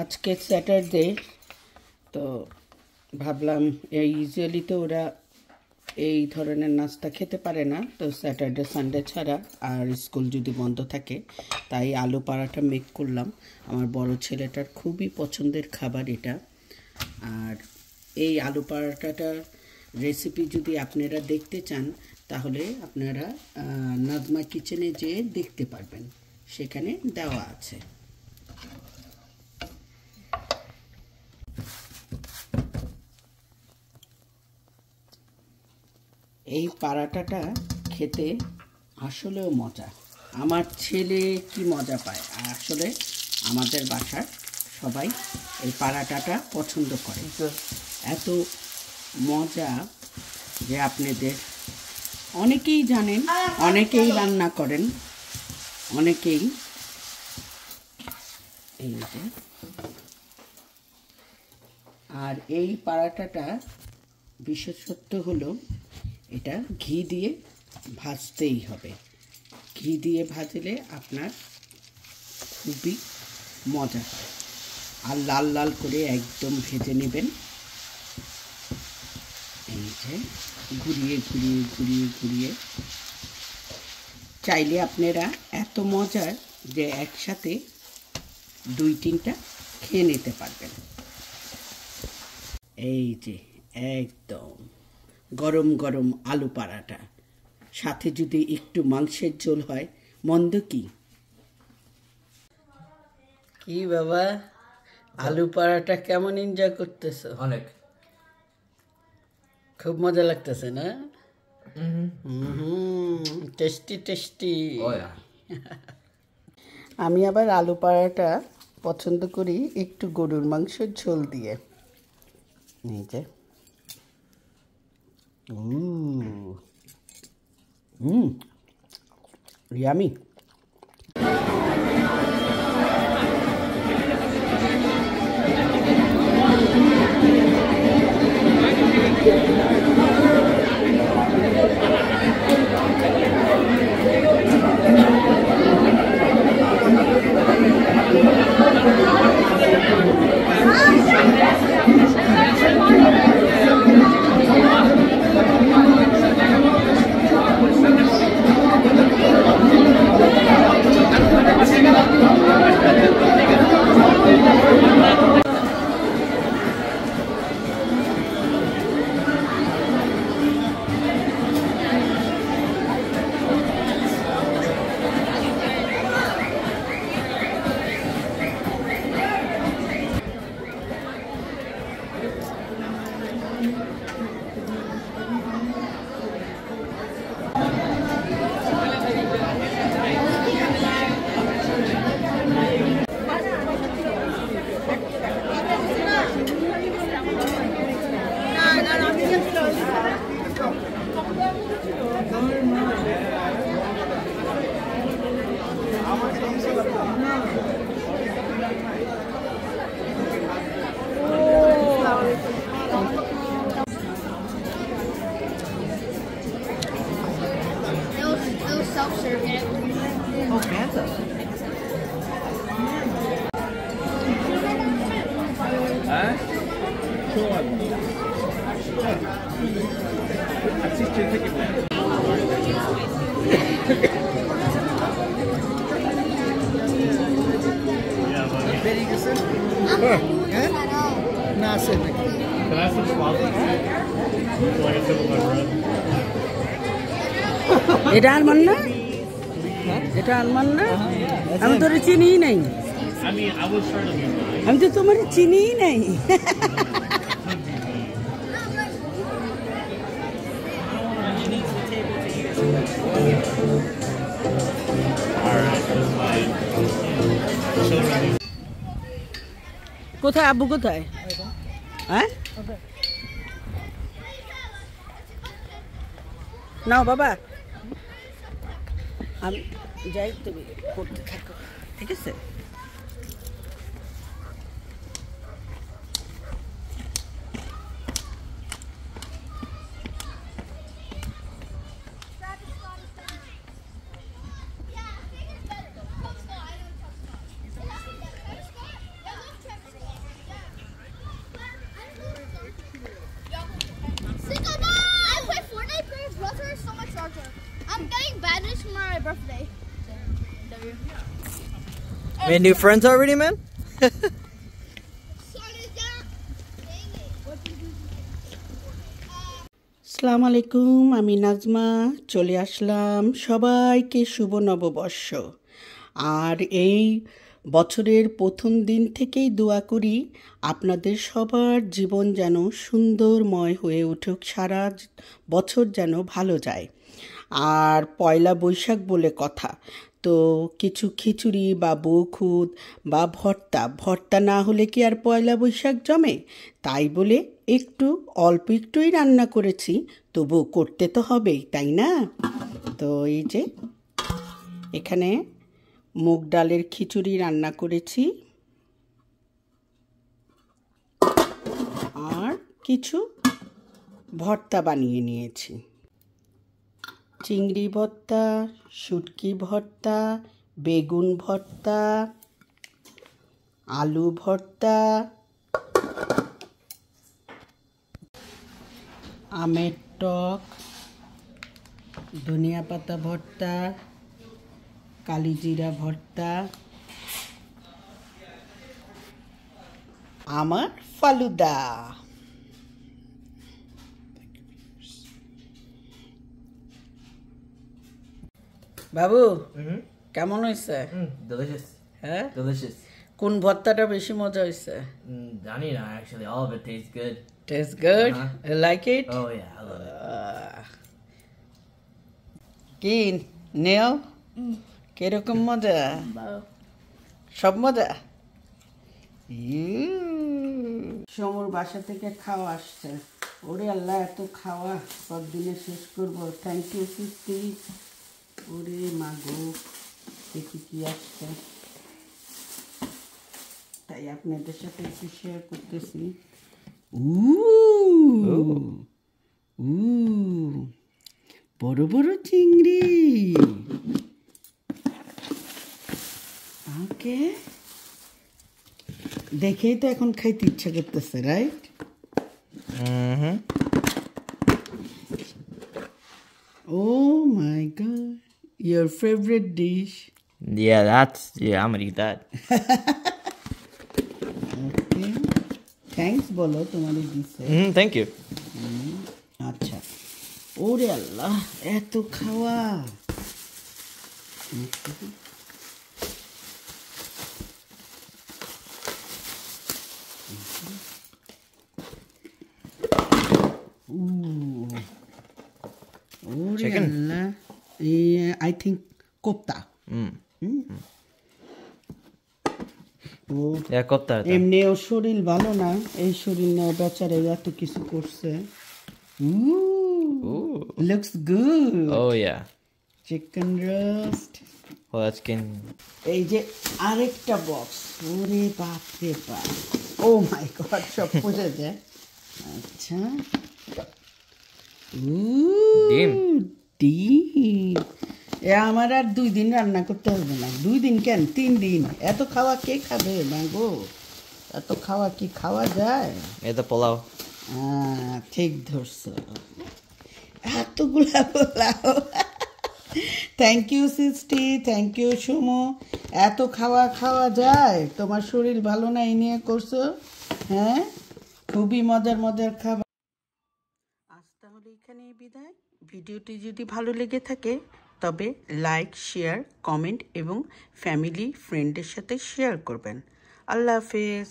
আজকে স্যাটারডে, তো ভাবলাম ইউজুয়ালি তো ওরা এই ধরনের নাস্তা খেতে পারে না, তো স্যাটারডে সানডে ছাড়া আর স্কুল যদি বন্ধ থাকে তাই আলু পরাঠা মেক করলাম। আমার বড় ছেলেটার খুবই পছন্দের খাবার এটা। আর এই আলু পরাঠাটার রেসিপি যদি আপনারা দেখতে চান তাহলে আপনারা নাজমা কিচেনে যেয়ে দেখতে পারবেন, সেখানে দেওয়া আছে। এই পরাঠাটা খেতে আসলেও মজা। আমার ছেলে কি মজা পায়, আসলে আমাদের বাসার সবাই এই পরাঠাটা পছন্দ করে। এত মজা যে আপনাদের অনেকেই জানেন, অনেকেই রান্না করেন, অনেকেই এই যে। আর এই পরাঠাটা বিশেষত্ব হলো এটা ঘি দিয়ে ভাজতেই হবে। ঘি দিয়ে ভাজলে আপনার খুবই মজা হয়। আর লাল লাল করে একদম ভেজে নেবেন। এই যে ঘুরিয়ে ঘুরিয়ে ঘুরিয়ে ঘুরিয়ে, চাইলে আপনারা এত মজার যে একসাথে 2-3টা খেয়ে নিতে পারবেন। এই যে একদম গরম গরম আলু পরাঠা, সাথে যদি একটু মাংসের ঝোল হয়, মন্দ কি? কি বাবা, আলু পরাঠা কেমন এনজয় করতেছো? অনেক, খুব মজা লাগতেছে না? Tasty tasty. আমি আবার আলু পরাঠা পছন্দ করি একটু গরুর মাংসের ঝোল দিয়ে। এই যে ইয়ামি। এটা আলমান না, এটা আলমান না। আমি তোর চিনিই নাই, আমি তো তোমার চিনিই নাই। কোথায় আব্বু, কোথায়? হ্যাঁ নাও বাবা, আমি যাই, তুমি করতে থাকো, ঠিক আছে? Made new friends already, man? আসসালামু আলাইকুম, আমি নাজমা চলে আসলাম। সবাইকে শুভ নববর্ষ। আর এই বছরের প্রথম দিন থেকেই দোয়া করি আপনাদের সবার জীবন যেন সুন্দরময় হয়ে উঠুক, সারা বছর যেন ভালো যায়। আর পয়লা বৈশাখ বলে কথা, তো কিছু খিচুড়ি বা বউখুদ বা ভর্তা না হলে কি আর পয়লা বৈশাখ জমে? তাই বলে অল্প একটুই রান্না করেছি, তবু করতে তো হবেই, তাই না? তো এই যে এখানে মুগ ডালের খিচুড়ি রান্না করেছি, আর কিছু ভর্তা বানিয়ে নিয়েছি। চিংড়ি ভর্তা, শুটকি ভর্তা, বেগুন ভর্তা, আলু ভর্তা, আমের টক, ধনিয়া পাতা ভর্তা, কালিজিরা ভর্তা, আমার ফালুদা। বাবু, কেমন হয়েছে? Delicious. হ্যাঁ, Delicious. কোন ভর্তাটা বেশি মজা হয়েছে? Danny and I actually, all of it tastes good. Tastes good? Uh-huh. You like it? Oh yeah, I love it. কি নেও, কিরকম মজা? সব মজা। সমুর বাসা থেকে খাওয়া আসছে। ওরে আল্লাহ, এত খাওয়া কতদিনে শেষ করবো। থ্যাংক ইউ সিস্টি। ওরে মাগো, দেখি কি আসছে, তাই আপনাদের সাথে একটু শেয়ার করতেছি। বড় বড় চিংড়ি। ওকে, দেখেই তো এখন খাইতে ইচ্ছা করতেছে, right? Oh my god, your favorite dish. Yeah, I'm gonna eat that. Okay, thanks বলো তোমার দিছে। Thank you. আচ্ছা, ওরে আল্লাহ, এত খাওয়া। Chicken? I think kofta. Yeah, kofta. এমনি ওর শরীর ভালো না, এই শরীর নিয়ে বেচারে এত কিছু করছে। Looks good. Oh yeah. Chicken roast. Well, that's skin. এই যে আরেকটা বক্স, ওরে বাপ রে বাপ, ও মাই গড, সব পড়ে যায়। আচ্ছা, ডিম। আমার আর 2 দিন রান্না করতে হবে না। 2 দিন কেন, 3 দিন। এত খাওয়া কে খাবে মাগো? এত খাওয়া কি খাওয়া যায়? It's a pulao. ঠিক ধরছো, এতগুলা পোলাও। থ্যাংক ইউ সিস্টি, থ্যাংক ইউ সুমু। এত খাওয়া যায়? তোমার শরীর ভালো না, এই নিয়ে করছো? হ্যাঁ, খুবই মজার খাবার। আজ তাহলে এখানেই বিদায়। ভিডিওটি যদি ভালো লেগে থাকে তবে লাইক, শেয়ার, কমেন্ট এবং ফ্যামিলি ফ্রেন্ডের সাথে শেয়ার করবেন। আল্লাহ হাফেজ।